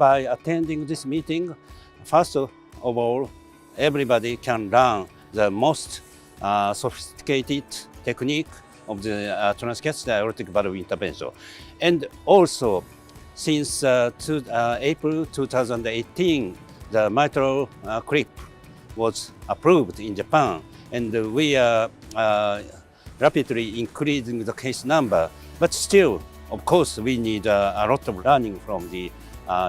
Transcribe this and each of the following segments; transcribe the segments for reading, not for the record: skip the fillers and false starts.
by attending this meeting, first of all, everybody can learn the most sophisticated technique of the transcatheter aortic valve intervention. And also, since April 2018, the mitral clip was approved in Japan, and we are rapidly increasing the case number. But still, of course, we need a lot of learning from the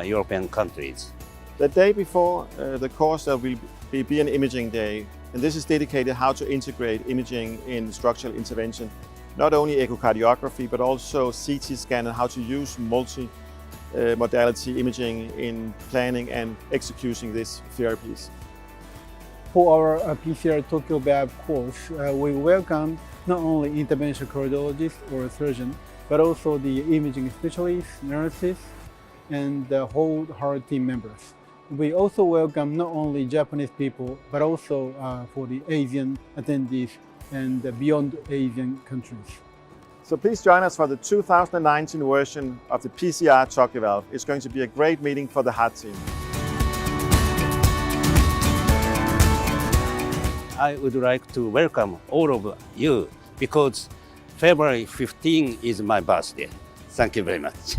European countries. The day before the course, there will be an imaging day, and this is dedicated how to integrate imaging in structural intervention. Not only echocardiography, but also CT scan and how to use multi-modality imaging in planning and executing these therapies. For our PCR Tokyo BAB course, we welcome not only interventional cardiologists or surgeons, but also the imaging specialists, nurses, and the whole heart team members. We also welcome not only Japanese people, but also for the Asian attendees and beyond Asian countries. So please join us for the 2019 version of the PCR Tokyo Valve. It's going to be a great meeting for the heart team. I would like to welcome all of you because February 15 is my birthday. Thank you very much.